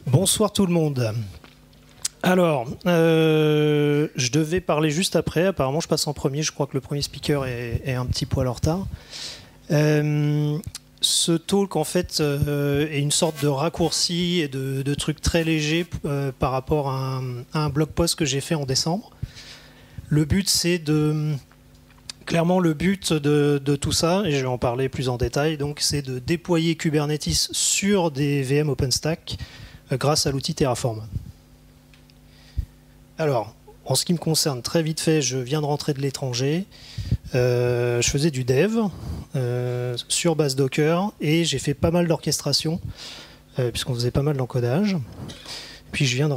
Bonsoir tout le monde. Alors, je devais parler juste après. Apparemment, je passe en premier. Je crois que le premier speaker est un petit poil en retard. Ce talk, en fait, est une sorte de raccourci et de truc très léger par rapport à un blog post que j'ai fait en décembre. Le but, c'est de... Clairement, le but de tout ça, et je vais en parler plus en détail, donc, c'est de déployer Kubernetes sur des VM OpenStack grâce à l'outil Terraform. Alors, en ce qui me concerne, très vite fait, je viens de rentrer de l'étranger. Je faisais du dev sur base Docker et j'ai fait pas mal d'orchestration puisqu'on faisait pas mal d'encodage. Puis je viens de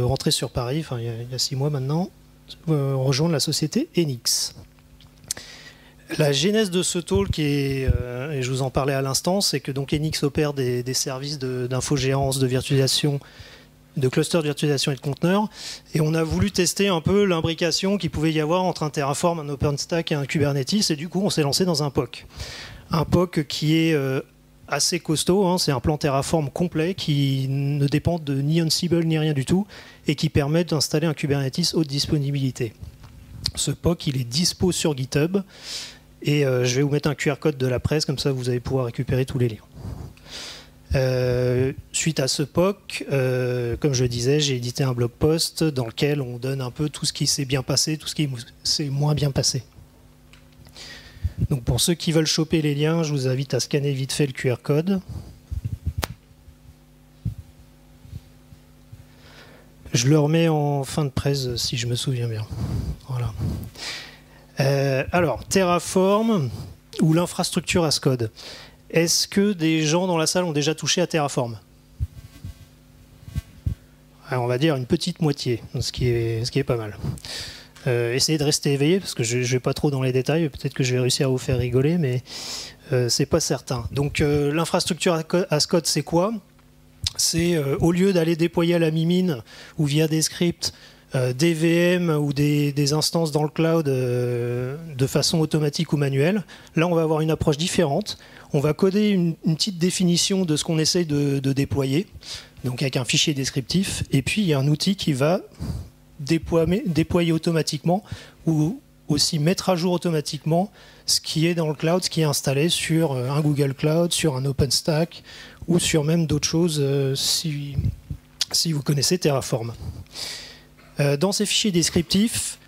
rentrer sur Paris, enfin, il y a 6 mois maintenant, rejoindre la société Enix. La genèse de ce talk, et je vous en parlais à l'instant, c'est que donc Enix opère des services d'infogérance, de virtualisation, de clusters de virtualisation et de conteneurs, et on a voulu tester un peu l'imbrication qu'il pouvait y avoir entre un Terraform, un OpenStack et un Kubernetes, et du coup on s'est lancé dans un POC. Un POC qui est assez costaud, hein, c'est un plan Terraform complet qui ne dépend de ni Ansible ni rien du tout, et qui permet d'installer un Kubernetes haute disponibilité. Ce POC, il est dispo sur GitHub, et je vais vous mettre un QR code de la presse, comme ça vous allez pouvoir récupérer tous les liens. Suite à ce POC, comme je le disais, j'ai édité un blog post dans lequel on donne un peu tout ce qui s'est bien passé, tout ce qui s'est moins bien passé. Donc pour ceux qui veulent choper les liens, je vous invite à scanner vite fait le QR code. Je le remets en fin de presse si je me souviens bien. Voilà. Alors, Terraform ou l'infrastructure as code. Est-ce que des gens dans la salle ont déjà touché à Terraform? Alors, on va dire une petite moitié, ce qui est pas mal. Essayez de rester éveillé, parce que je ne vais pas trop dans les détails, peut-être que je vais réussir à vous faire rigoler, mais c'est pas certain. Donc, l'infrastructure as code, c'est quoi? C'est au lieu d'aller déployer à la mimine ou via des scripts des VM ou des instances dans le cloud de façon automatique ou manuelle, là on va avoir une approche différente. On va coder une petite définition de ce qu'on essaye de déployer, donc avec un fichier descriptif, et puis il y a un outil qui va déployer automatiquement ou aussi mettre à jour automatiquement ce qui est dans le cloud, ce qui est installé sur un Google Cloud, sur un OpenStack ou sur même d'autres choses si vous connaissez Terraform. Dans ces fichiers descriptifs,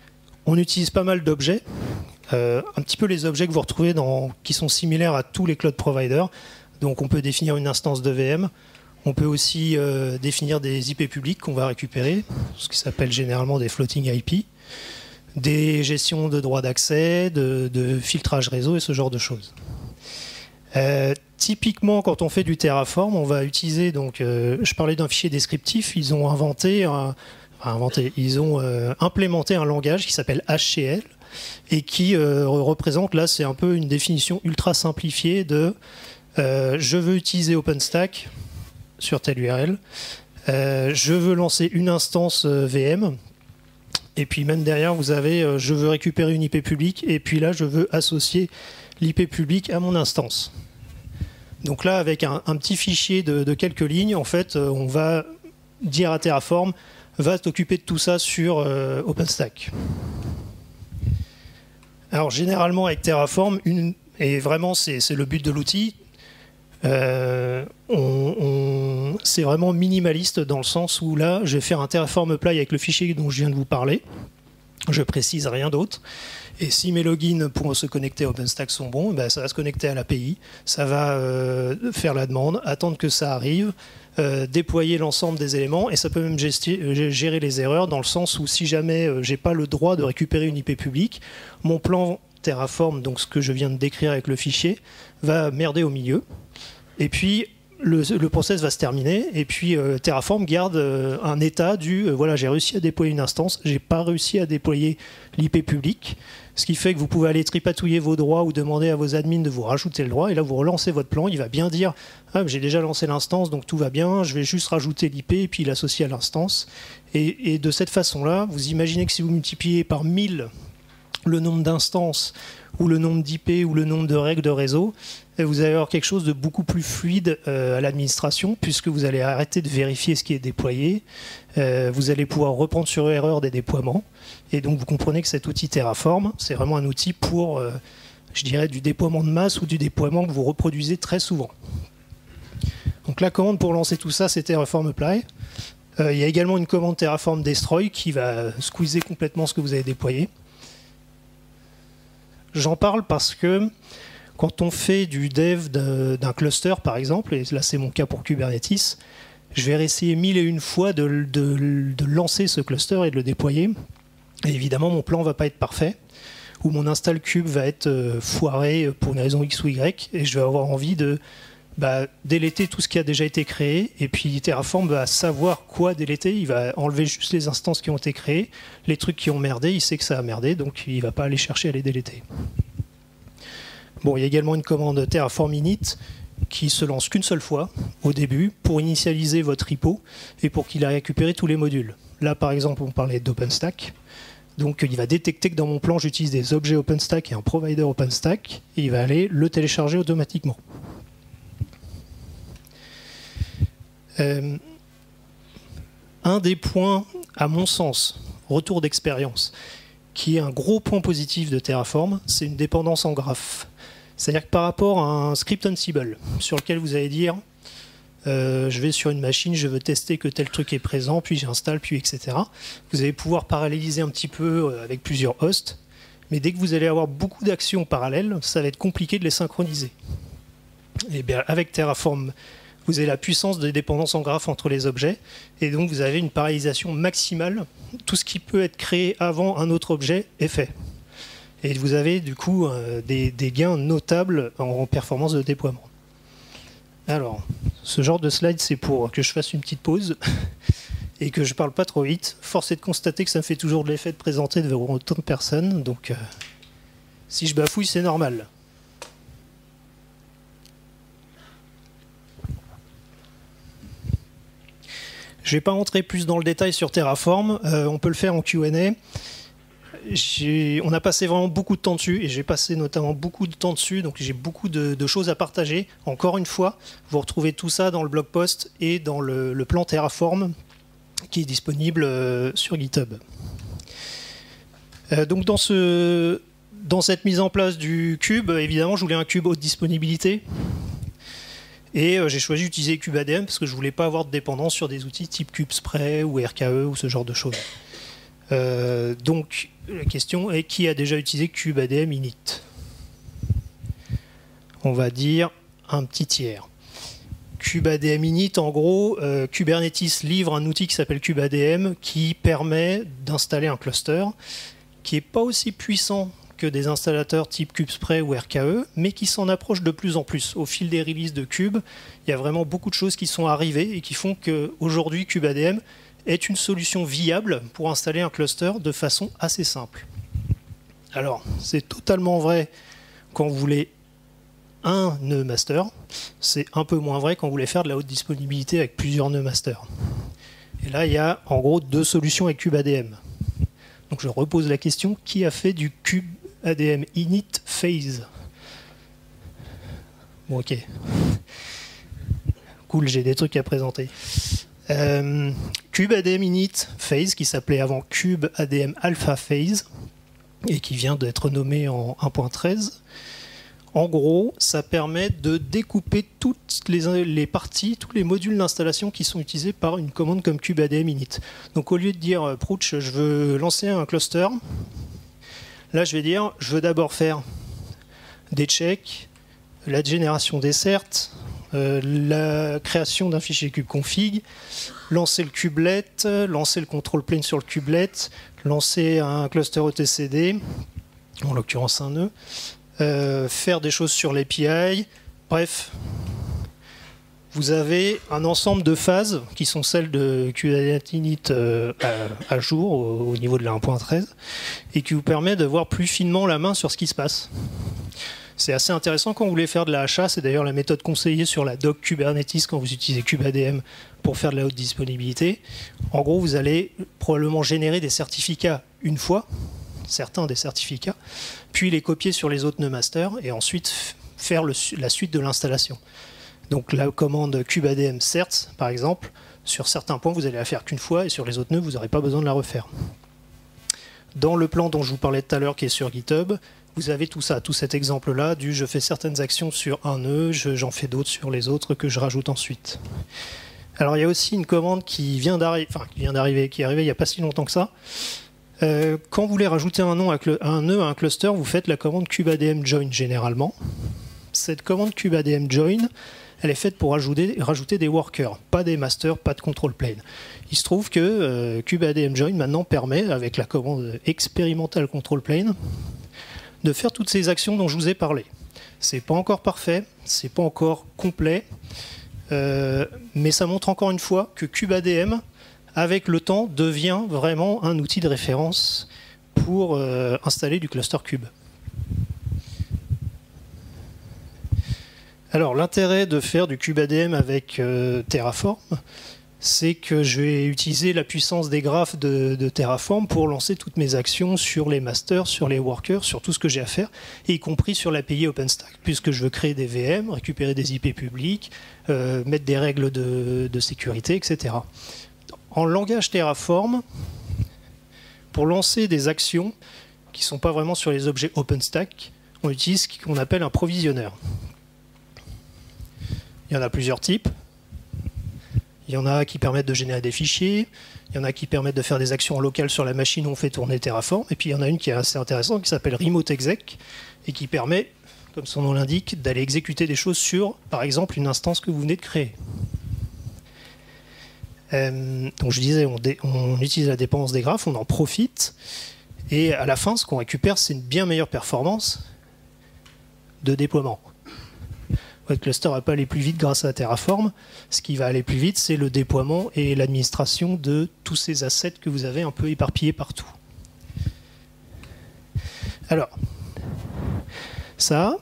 on utilise pas mal d'objets, un petit peu les objets que vous retrouvez qui sont similaires à tous les cloud providers. Donc on peut définir une instance de VM, on peut aussi définir des IP publics qu'on va récupérer, ce qui s'appelle généralement des floating IP, des gestions de droits d'accès, de filtrage réseau et ce genre de choses. Typiquement, quand on fait du Terraform, on va utiliser, donc, je parlais d'un fichier descriptif, ils ont implémenté un langage qui s'appelle HCL et qui représente, là c'est un peu une définition ultra simplifiée de je veux utiliser OpenStack sur telle URL, je veux lancer une instance VM, et puis même derrière vous avez je veux récupérer une IP publique, et puis là je veux associer l'IP publique à mon instance. Donc là avec un petit fichier de quelques lignes, en fait on va dire à Terraform va t'occuper de tout ça sur OpenStack. Alors généralement avec Terraform, et vraiment c'est le but de l'outil, c'est vraiment minimaliste dans le sens où là je vais faire un Terraform apply avec le fichier dont je viens de vous parler, je précise rien d'autre, et si mes logins pour se connecter à OpenStack sont bons, ben ça va se connecter à l'API, ça va faire la demande, attendre que ça arrive, déployer l'ensemble des éléments, et ça peut même gérer les erreurs dans le sens où si jamais j'ai pas le droit de récupérer une IP publique, mon plan Terraform, donc ce que je viens de décrire avec le fichier, va merder au milieu, et puis le process va se terminer, et puis Terraform garde un état du voilà, j'ai réussi à déployer une instance, j'ai pas réussi à déployer l'IP publique, ce qui fait que vous pouvez aller tripatouiller vos droits ou demander à vos admins de vous rajouter le droit, et là vous relancez votre plan, il va bien dire ah, j'ai déjà lancé l'instance donc tout va bien, je vais juste rajouter l'IP et puis l'associer à l'instance, et de cette façon là vous imaginez que si vous multipliez par 1000 le nombre d'instances ou le nombre d'IP ou le nombre de règles de réseau, et vous allez avoir quelque chose de beaucoup plus fluide à l'administration, puisque vous allez arrêter de vérifier ce qui est déployé, vous allez pouvoir reprendre sur erreur des déploiements, et donc vous comprenez que cet outil Terraform, c'est vraiment un outil pour, je dirais, du déploiement de masse ou du déploiement que vous reproduisez très souvent. Donc la commande pour lancer tout ça, c'est Terraform Apply. Il y a également une commande Terraform Destroy qui va squeezer complètement ce que vous avez déployé. J'en parle parce que quand on fait du dev d'un cluster, par exemple, et là c'est mon cas pour Kubernetes, je vais essayer 1001 fois de lancer ce cluster et de le déployer. Et évidemment, mon plan ne va pas être parfait, ou mon install kube va être foiré pour une raison X ou Y, et je vais avoir envie de déléter tout ce qui a déjà été créé, et puis Terraform va savoir quoi déléter, il va enlever juste les instances qui ont été créées, les trucs qui ont merdé, il sait que ça a merdé, donc il ne va pas aller chercher à les déléter. Bon, il y a également une commande Terraform init qui se lance qu'une seule fois au début pour initialiser votre repo et pour qu'il ait récupéré tous les modules. Là par exemple on parlait d'OpenStack, donc il va détecter que dans mon plan j'utilise des objets OpenStack et un provider OpenStack, et il va aller le télécharger automatiquement. Un des points, à mon sens, retour d'expérience, qui est un gros point positif de Terraform, c'est une dépendance en graphe. C'est-à-dire que par rapport à un script Ansible, sur lequel vous allez dire je vais sur une machine, je veux tester que tel truc est présent, puis j'installe, puis etc. Vous allez pouvoir paralléliser un petit peu avec plusieurs hosts, mais dès que vous allez avoir beaucoup d'actions parallèles, ça va être compliqué de les synchroniser. Et bien avec Terraform, vous avez la puissance de dépendance en graphe entre les objets, et donc vous avez une parallélisation maximale. Tout ce qui peut être créé avant un autre objet est fait. Et vous avez du coup des gains notables en performance de déploiement. Alors, ce genre de slide, c'est pour que je fasse une petite pause et que je parle pas trop vite. Force est de constater que ça me fait toujours de l'effet de présenter devant autant de personnes, donc si je bafouille, c'est normal. Je ne vais pas rentrer plus dans le détail sur Terraform, on peut le faire en Q&A. On a passé vraiment beaucoup de temps dessus, et j'ai passé notamment beaucoup de temps dessus, donc j'ai beaucoup de choses à partager. Encore une fois, vous retrouvez tout ça dans le blog post et dans le plan Terraform qui est disponible sur GitHub. Donc dans cette mise en place du cube, évidemment, je voulais un cube haute disponibilité. Et j'ai choisi d'utiliser KubeADM parce que je ne voulais pas avoir de dépendance sur des outils type KubeSpray ou RKE ou ce genre de choses. Donc la question est, qui a déjà utilisé KubeADM init? On va dire un petit tiers. KubeADM init, en gros, Kubernetes livre un outil qui s'appelle KubeADM qui permet d'installer un cluster qui n'est pas aussi puissant que des installateurs type KubeSpray ou RKE, mais qui s'en approchent de plus en plus. Au fil des releases de Kube, il y a vraiment beaucoup de choses qui sont arrivées et qui font qu'aujourd'hui, KubeADM est une solution viable pour installer un cluster de façon assez simple. Alors, c'est totalement vrai quand vous voulez un nœud master, c'est un peu moins vrai quand vous voulez faire de la haute disponibilité avec plusieurs nœuds master. Et là, il y a en gros deux solutions avec KubeADM. Donc je repose la question, qui a fait du KubeADM init phase? Bon, ok. Cool, j'ai des trucs à présenter. KubeADM init phase, qui s'appelait avant KubeADM alpha phase, et qui vient d'être nommé en 1.13. En gros, ça permet de découper toutes les parties, tous les modules d'installation qui sont utilisés par une commande comme KubeADM init. Donc au lieu de dire Prouch, je veux lancer un cluster, là je vais dire, je veux d'abord faire des checks, la génération des certs, la création d'un fichier kubeconfig, lancer le kubelet, lancer le control plane sur le kubelet, lancer un cluster etcd, en l'occurrence un nœud, faire des choses sur l'API, bref. Vous avez un ensemble de phases qui sont celles de KubeADM init à jour au niveau de la 1.13 et qui vous permet de voir plus finement la main sur ce qui se passe. C'est assez intéressant quand vous voulez faire de la HA, c'est d'ailleurs la méthode conseillée sur la doc Kubernetes quand vous utilisez KubeADM pour faire de la haute disponibilité. En gros, vous allez probablement générer des certificats une fois. certains des certificats, puis les copier sur les autres nœuds master et ensuite faire la suite de l'installation. Donc la commande kubeadm certs, par exemple, sur certains points, vous allez la faire qu'une fois et sur les autres nœuds, vous n'aurez pas besoin de la refaire. Dans le plan dont je vous parlais tout à l'heure qui est sur GitHub, vous avez tout ça, tout cet exemple-là du je fais certaines actions sur un nœud, j'en fais d'autres sur les autres que je rajoute ensuite. Alors il y a aussi une commande qui vient d'arriver, qui est arrivée il n'y a pas si longtemps que ça. Quand vous voulez rajouter un nœud à un cluster, vous faites la commande kubeadm join généralement. Cette commande kubeadm join, elle est faite pour rajouter des workers, pas des masters, pas de control plane. Il se trouve que kubeadm join maintenant permet, avec la commande expérimentale control plane, de faire toutes ces actions dont je vous ai parlé. C'est pas encore parfait, c'est pas encore complet, mais ça montre encore une fois que kubeadm, avec le temps, devient vraiment un outil de référence pour installer du cluster kube. Alors l'intérêt de faire du kubeadm avec Terraform, c'est que je vais utiliser la puissance des graphes de Terraform pour lancer toutes mes actions sur les masters, sur les workers, sur tout ce que j'ai à faire, y compris sur l'API OpenStack, puisque je veux créer des VM, récupérer des IP publics, mettre des règles de sécurité, etc. En langage Terraform, pour lancer des actions qui ne sont pas vraiment sur les objets OpenStack, on utilise ce qu'on appelle un provisionneur. Il y en a plusieurs types. Il y en a qui permettent de générer des fichiers, il y en a qui permettent de faire des actions locales sur la machine où on fait tourner Terraform, et puis il y en a une qui est assez intéressante qui s'appelle Remote Exec, et qui permet, comme son nom l'indique, d'aller exécuter des choses sur, par exemple, une instance que vous venez de créer. Donc je disais, on utilise la dépendance des graphes, on en profite, et à la fin, ce qu'on récupère, c'est une bien meilleure performance de déploiement. Votre cluster ne va pas aller plus vite grâce à Terraform. Ce qui va aller plus vite, c'est le déploiement et l'administration de tous ces assets que vous avez un peu éparpillés partout. Alors, ça,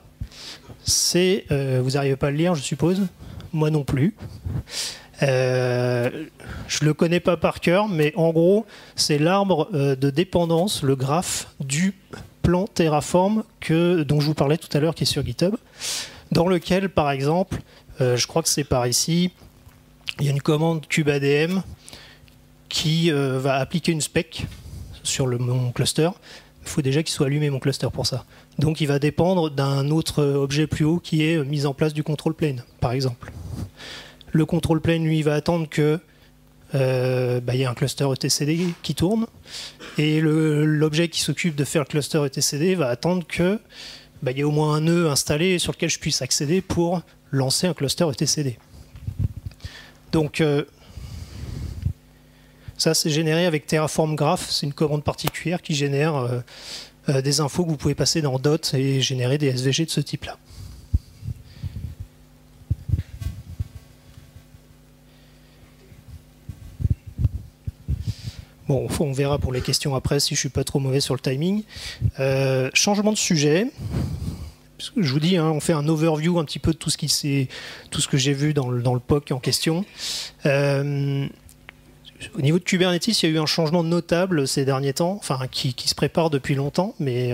c'est... vous n'arrivez pas à le lire, je suppose? Moi non plus. Je ne le connais pas par cœur, mais en gros, c'est l'arbre de dépendance, le graphe du plan Terraform dont je vous parlais tout à l'heure, qui est sur GitHub, dans lequel, par exemple, je crois que c'est par ici, il y a une commande kubeadm qui va appliquer une spec sur mon cluster. Il faut déjà qu'il soit allumé, mon cluster, pour ça. Donc il va dépendre d'un autre objet plus haut qui est mise en place du control plane, par exemple. Le control plane, lui, va attendre que y ait un cluster etcd qui tourne, et l'objet qui s'occupe de faire le cluster etcd va attendre que il y ait au moins un nœud installé sur lequel je puisse accéder pour lancer un cluster etcd. Donc ça, c'est généré avec Terraform Graph, c'est une commande particulière qui génère des infos que vous pouvez passer dans Dot et générer des SVG de ce type-là. Bon, on verra pour les questions après si je suis pas trop mauvais sur le timing. Changement de sujet. Je vous dis, hein, on fait un overview un petit peu de tout ce que j'ai vu dans le POC en question. Au niveau de Kubernetes, il y a eu un changement notable ces derniers temps, enfin qui se prépare depuis longtemps, mais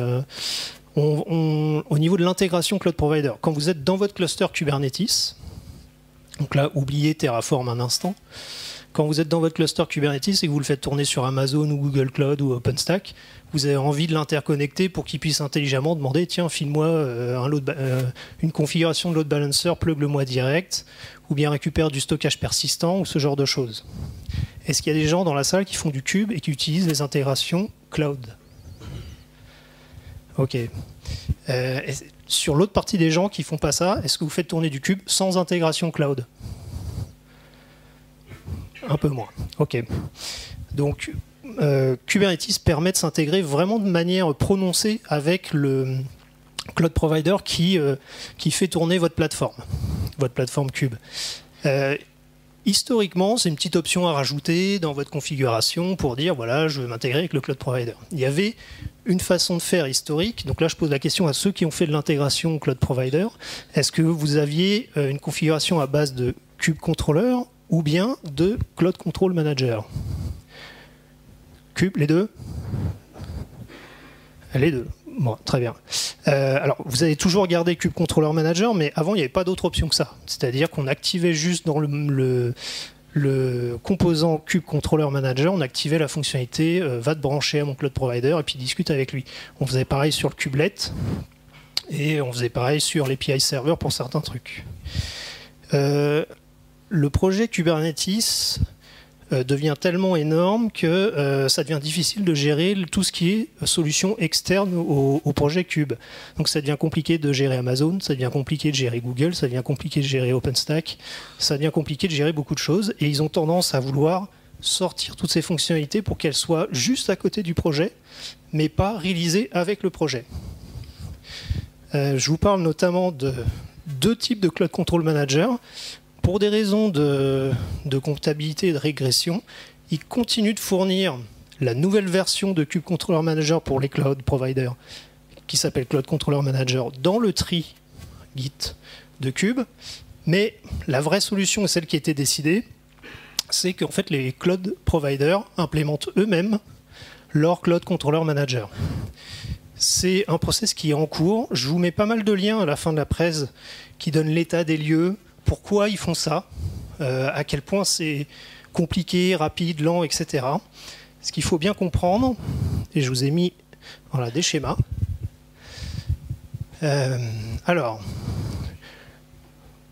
au niveau de l'intégration Cloud Provider, quand vous êtes dans votre cluster Kubernetes, donc là, oubliez Terraform un instant. Quand vous êtes dans votre cluster Kubernetes et que vous le faites tourner sur Amazon ou Google Cloud ou OpenStack, vous avez envie de l'interconnecter pour qu'il puisse intelligemment demander « Tiens, file-moi une configuration de load balancer, plug-le-moi direct » ou bien récupère du stockage persistant ou ce genre de choses. Est-ce qu'il y a des gens dans la salle qui font du cube et qui utilisent les intégrations cloud? Ok. Sur l'autre partie des gens qui ne font pas ça, est-ce que vous faites tourner du cube sans intégration cloud? Un peu moins. Ok. Donc, Kubernetes permet de s'intégrer vraiment de manière prononcée avec le cloud provider qui fait tourner votre plateforme Kube. Historiquement, c'est une petite option à rajouter dans votre configuration pour dire voilà, je veux m'intégrer avec le cloud provider. Il y avait une façon de faire historique. Donc là, je pose la question à ceux qui ont fait de l'intégration cloud provider. Est-ce que vous aviez une configuration à base de Kube Controller ou bien de Cloud Control Manager? Kube, les deux? Les deux. Bon, très bien. Alors, vous avez toujours gardé Cube Controller Manager, mais avant, il n'y avait pas d'autre option que ça. C'est-à-dire qu'on activait juste dans le composant Cube Controller Manager, on activait la fonctionnalité va te brancher à mon cloud provider et puis discute avec lui. On faisait pareil sur le kubelet et on faisait pareil sur l'API server pour certains trucs. Le projet Kubernetes devient tellement énorme que ça devient difficile de gérer tout ce qui est solution externe au projet Cube. Donc ça devient compliqué de gérer Amazon, ça devient compliqué de gérer Google, ça devient compliqué de gérer OpenStack, ça devient compliqué de gérer beaucoup de choses, et ils ont tendance à vouloir sortir toutes ces fonctionnalités pour qu'elles soient juste à côté du projet, mais pas réalisées avec le projet. Je vous parle notamment de deux types de Cloud Control Manager. Pour des raisons de comptabilité et de régression, ils continuent de fournir la nouvelle version de Cube Controller Manager pour les cloud providers, qui s'appelle Cloud Controller Manager, dans le tree Git de Cube. Mais la vraie solution, et celle qui a été décidée, c'est qu'en fait les cloud providers implémentent eux-mêmes leur Cloud Controller Manager. C'est un process qui est en cours. Je vous mets pas mal de liens à la fin de la presse qui donnent l'état des lieux, pourquoi ils font ça, à quel point c'est compliqué, rapide, lent, etc. Ce qu'il faut bien comprendre, et je vous ai mis voilà, des schémas. Alors,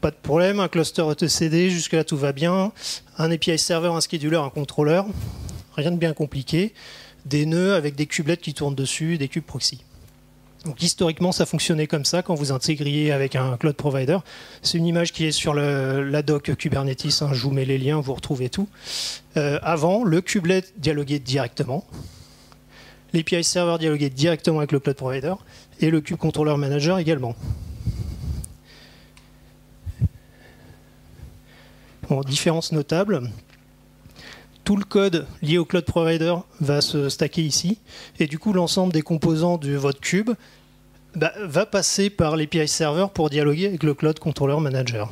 pas de problème, un cluster etcd, jusque-là tout va bien. Un API server, un scheduler, un contrôleur, rien de bien compliqué. Des nœuds avec des kubelets qui tournent dessus, des kubes proxy. Donc historiquement, ça fonctionnait comme ça quand vous intégriez avec un cloud provider. C'est une image qui est sur la doc Kubernetes, hein, je vous mets les liens, vous retrouvez tout. Avant, le kubelet dialoguait directement, l'API server dialoguait directement avec le cloud provider, et le Cube Controller Manager également. Bon, différence notable. Tout le code lié au cloud provider va se stacker ici, et du coup l'ensemble des composants de votre cube va passer par l'API server pour dialoguer avec le Cloud Controller Manager.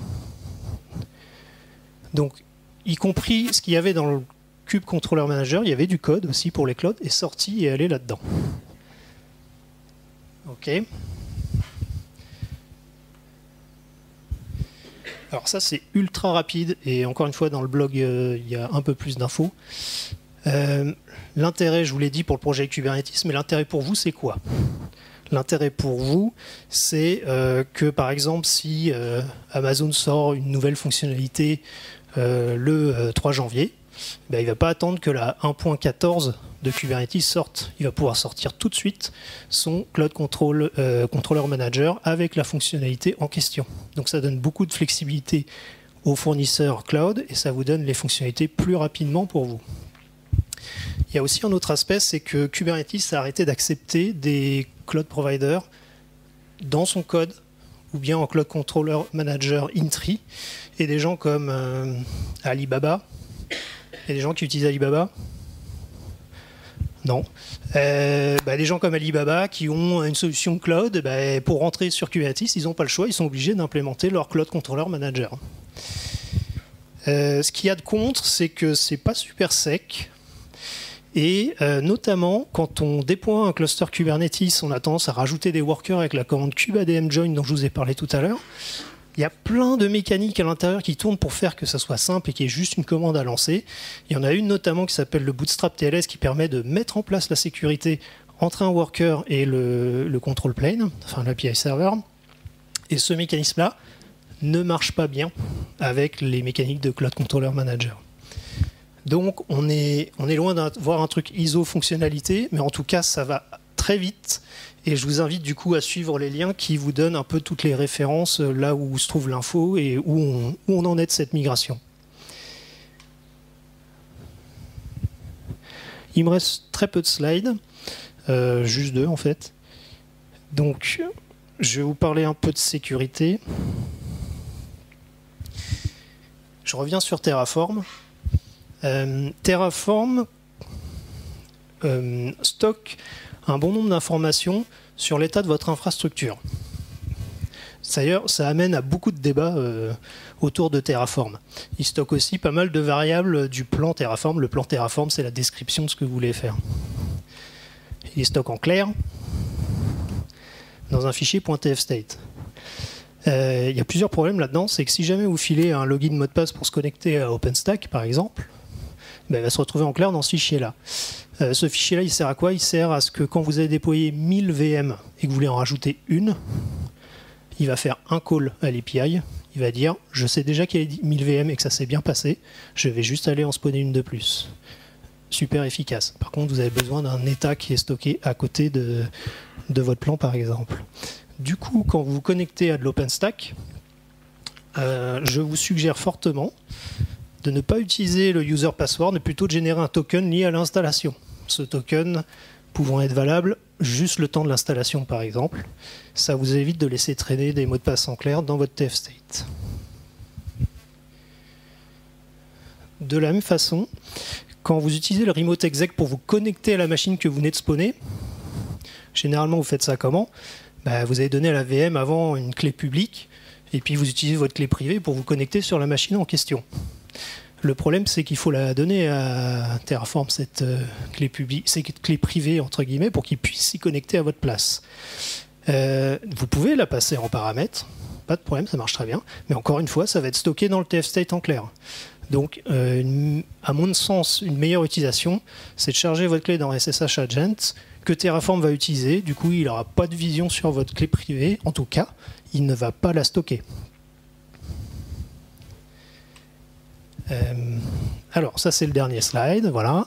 Donc, y compris ce qu'il y avait dans le Cube Controller Manager, il y avait du code aussi pour les clouds, et sorti et allé là-dedans. OK. Alors ça, c'est ultra rapide, et encore une fois, dans le blog, il y a un peu plus d'infos. L'intérêt, je vous l'ai dit pour le projet Kubernetes, mais l'intérêt pour vous, c'est quoi? L'intérêt pour vous, c'est que, par exemple, si Amazon sort une nouvelle fonctionnalité le 3 janvier, il ne va pas attendre que la 1.14 de Kubernetes sorte. Il va pouvoir sortir tout de suite son Cloud Controller Manager avec la fonctionnalité en question. Donc ça donne beaucoup de flexibilité aux fournisseurs cloud et ça vous donne les fonctionnalités plus rapidement pour vous. Il y a aussi un autre aspect, c'est que Kubernetes a arrêté d'accepter des cloud providers dans son code ou bien en Cloud Controller Manager in-tree, et des gens comme Alibaba. Il y a des gens qui utilisent Alibaba? Non. Des gens comme Alibaba qui ont une solution cloud, pour rentrer sur Kubernetes, ils n'ont pas le choix, ils sont obligés d'implémenter leur Cloud Controller Manager. Ce qu'il y a de contre, c'est que c'est pas super sec. Et notamment, quand on déploie un cluster Kubernetes, on a tendance à rajouter des workers avec la commande kubeadm join dont je vous ai parlé tout à l'heure. Il y a plein de mécaniques à l'intérieur qui tournent pour faire que ça soit simple et qu'il y ait juste une commande à lancer. Il y en a une notamment qui s'appelle le Bootstrap TLS qui permet de mettre en place la sécurité entre un worker et le control plane, enfin l'API server. Et ce mécanisme-là ne marche pas bien avec les mécaniques de Cloud Controller Manager. Donc on est loin d'avoir un truc ISO fonctionnalité, mais en tout cas ça va très vite. Et je vous invite du coup à suivre les liens qui vous donnent un peu toutes les références là où se trouve l'info et où on en est de cette migration. Il me reste très peu de slides, juste 2 en fait. Donc je vais vous parler un peu de sécurité. Je reviens sur Terraform. Terraform stocke un bon nombre d'informations sur l'état de votre infrastructure. D'ailleurs, ça amène à beaucoup de débats autour de Terraform. Il stocke aussi pas mal de variables du plan Terraform. Le plan Terraform, c'est la description de ce que vous voulez faire. Il stocke en clair, dans un fichier .tfstate. Il y a plusieurs problèmes là-dedans, c'est que si jamais vous filez un login mot de passe pour se connecter à OpenStack, par exemple, ben, il va se retrouver en clair dans ce fichier-là. Ce fichier-là, il sert à quoi? Il sert à ce que quand vous avez déployé 1000 VM et que vous voulez en rajouter une, il va faire un call à l'API. Il va dire, je sais déjà qu'il y a 1000 VM et que ça s'est bien passé, je vais juste aller en spawner une de plus. Super efficace. Par contre, vous avez besoin d'un état qui est stocké à côté de votre plan, par exemple. Du coup, quand vous vous connectez à de l'OpenStack, je vous suggère fortement de ne pas utiliser le user password, mais plutôt de générer un token lié à l'installation. Ce token pouvant être valable juste le temps de l'installation, par exemple. Ça vous évite de laisser traîner des mots de passe en clair dans votre tfstate. De la même façon, quand vous utilisez le remote exec pour vous connecter à la machine que vous venez de spawner, généralement vous faites ça comment? Bah, vous avez donné à la VM avant une clé publique, et puis vous utilisez votre clé privée pour vous connecter sur la machine en question. Le problème, c'est qu'il faut la donner à Terraform, cette clé publique, cette clé privée, entre guillemets, pour qu'il puisse s'y connecter à votre place. Vous pouvez la passer en paramètres, pas de problème, ça marche très bien, mais encore une fois, ça va être stocké dans le tfstate en clair. Donc, à mon sens, une meilleure utilisation, c'est de charger votre clé dans SSH Agent, que Terraform va utiliser. Du coup, il n'aura pas de vision sur votre clé privée, en tout cas, il ne va pas la stocker. Alors, ça c'est le dernier slide, voilà.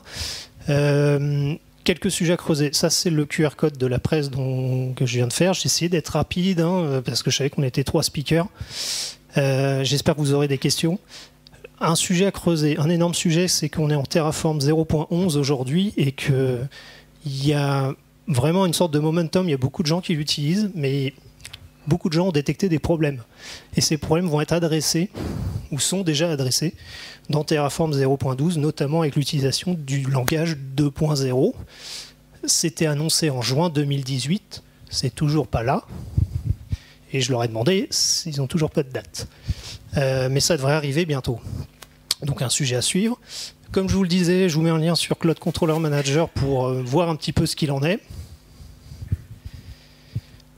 Quelques sujets à creuser. Ça c'est le QR code de la presse que je viens de faire. J'ai essayé d'être rapide, parce que je savais qu'on était 3 speakers. J'espère que vous aurez des questions. Un sujet à creuser, un énorme sujet, c'est qu'on est en Terraform 0.11 aujourd'hui et qu'il y a vraiment une sorte de momentum. Il y a beaucoup de gens qui l'utilisent, mais beaucoup de gens ont détecté des problèmes. Et ces problèmes vont être adressés, ou sont déjà adressés, dans Terraform 0.12, notamment avec l'utilisation du langage 2.0. C'était annoncé en juin 2018, c'est toujours pas là. Et je leur ai demandé s'ils n'ont toujours pas de date. Mais ça devrait arriver bientôt. Donc un sujet à suivre. Comme je vous le disais, je vous mets un lien sur Cloud Controller Manager pour voir un petit peu ce qu'il en est.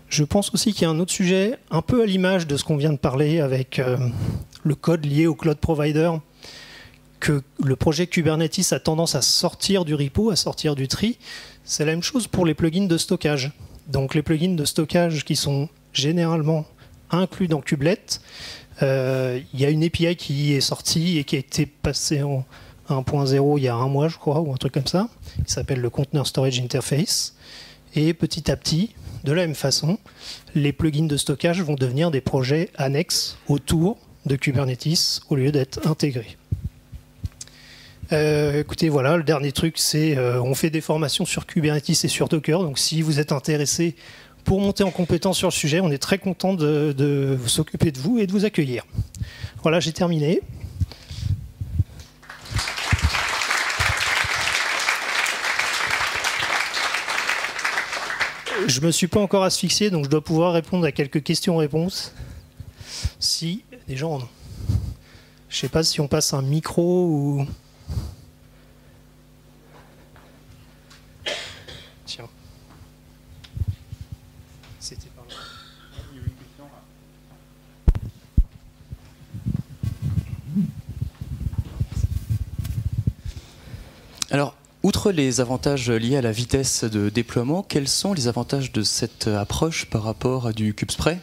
Je pense aussi qu'il y a un autre sujet, un peu à l'image de ce qu'on vient de parler avec le code lié au cloud provider, que le projet Kubernetes a tendance à sortir du repo, à sortir du tree. C'est la même chose pour les plugins de stockage. Donc les plugins de stockage qui sont généralement inclus dans Kubelet, il y a une API qui est sortie et qui a été passée en 1.0 il y a un mois, je crois, ou un truc comme ça, qui s'appelle le Container Storage Interface. Et petit à petit, de la même façon, les plugins de stockage vont devenir des projets annexes autour de Kubernetes au lieu d'être intégrés. Écoutez, voilà, le dernier truc, c'est on fait des formations sur Kubernetes et sur Docker. Donc si vous êtes intéressé pour monter en compétence sur le sujet, on est très content de s'occuper de vous et de vous accueillir. Voilà, j'ai terminé. Je ne me suis pas encore asphyxié, donc je dois pouvoir répondre à quelques questions-réponses. Si des gens en ont. Je ne sais pas si on passe un micro ou... Tiens. C'était par là. Alors, outre les avantages liés à la vitesse de déploiement, quels sont les avantages de cette approche par rapport à du KubeSpray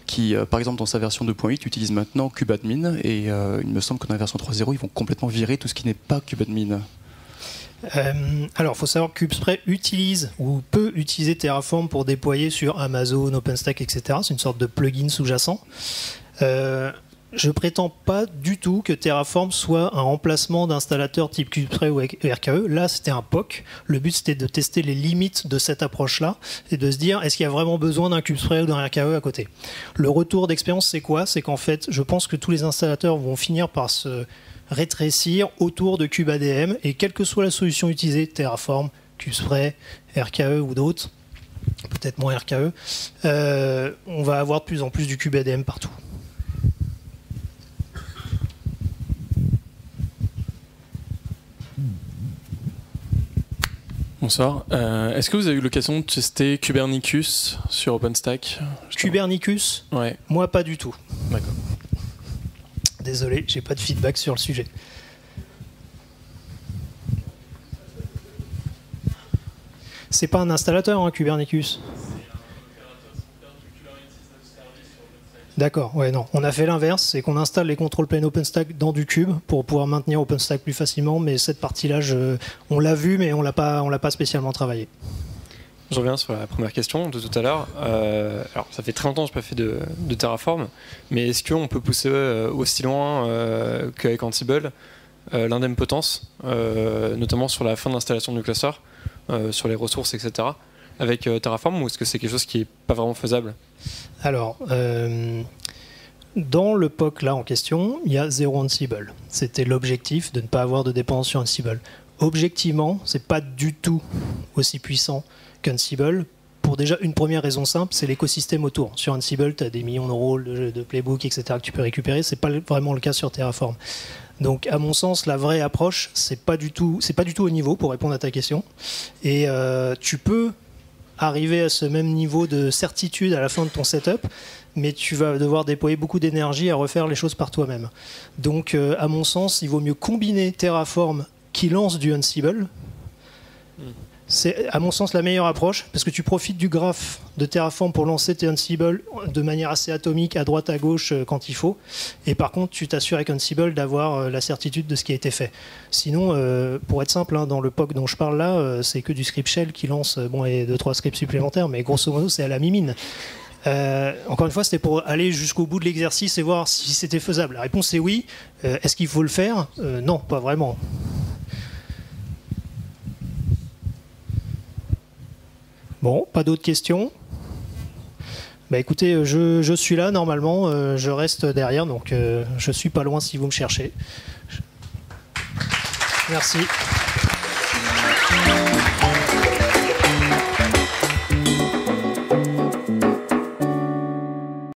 qui, par exemple, dans sa version 2.8, utilise maintenant KubeAdmin et il me semble que dans la version 3.0, ils vont complètement virer tout ce qui n'est pas KubeAdmin. Alors, il faut savoir que KubeSpray utilise ou peut utiliser Terraform pour déployer sur Amazon, OpenStack, etc. C'est une sorte de plugin sous-jacent. Je prétends pas du tout que Terraform soit un remplacement d'installateurs type KubeSpray ou RKE. Là, c'était un POC. Le but, c'était de tester les limites de cette approche-là et de se dire, est-ce qu'il y a vraiment besoin d'un KubeSpray ou d'un RKE à côté? Le retour d'expérience, c'est quoi? C'est qu'en fait, je pense que tous les installateurs vont finir par se rétrécir autour de KubeADM et quelle que soit la solution utilisée, Terraform, KubeSpray, RKE ou d'autres, peut-être moins RKE, on va avoir de plus en plus du KubeADM partout. Bonsoir. Est-ce que vous avez eu l'occasion de tester Kubernetes sur OpenStack? Kubernetes? Ouais. Moi, pas du tout. D'accord. Désolé, j'ai pas de feedback sur le sujet. C'est pas un installateur, hein, Kubernetes. D'accord, ouais, non. On a fait l'inverse, c'est qu'on installe les control planes OpenStack dans du cube pour pouvoir maintenir OpenStack plus facilement, mais cette partie-là, on l'a vu, mais on l'a pas spécialement travaillé. Je reviens sur la première question de tout à l'heure. Alors, ça fait très longtemps que je n'ai pas fait de Terraform, mais est-ce qu'on peut pousser aussi loin qu'avec Ansible l'indempotence, notamment sur la fin de l'installation du cluster, sur les ressources, etc., avec Terraform, ou est-ce que c'est quelque chose qui n'est pas vraiment faisable? Alors, dans le POC là en question, il y a 0 Ansible. C'était l'objectif de ne pas avoir de dépendance sur Ansible. Objectivement, c'est pas du tout aussi puissant qu'Ansible. Pour déjà une première raison simple, c'est l'écosystème autour. Sur Ansible, tu as des millions de rôles, de playbooks, etc. que tu peux récupérer. C'est pas vraiment le cas sur Terraform. Donc, à mon sens, la vraie approche, c'est pas du tout au niveau pour répondre à ta question. Et tu peux arriver à ce même niveau de certitude à la fin de ton setup, mais tu vas devoir déployer beaucoup d'énergie à refaire les choses par toi-même. Donc, à mon sens, il vaut mieux combiner Terraform qui lance du Ansible. C'est, à mon sens, la meilleure approche, parce que tu profites du graphe de Terraform pour lancer tes Ansible de manière assez atomique, à droite, à gauche, quand il faut. Et par contre, tu t'assures avec Ansible d'avoir la certitude de ce qui a été fait. Sinon, pour être simple, hein, dans le POC dont je parle là, c'est que du script shell qui lance, bon, et 2-3 scripts supplémentaires, mais grosso modo, c'est à la mimine. Encore une fois, c'était pour aller jusqu'au bout de l'exercice et voir si c'était faisable. La réponse est oui. Est-ce qu'il faut le faire? Non, pas vraiment. Bon, pas d'autres questions? Bah écoutez, je suis là normalement, je reste derrière, donc je suis pas loin si vous me cherchez. Merci.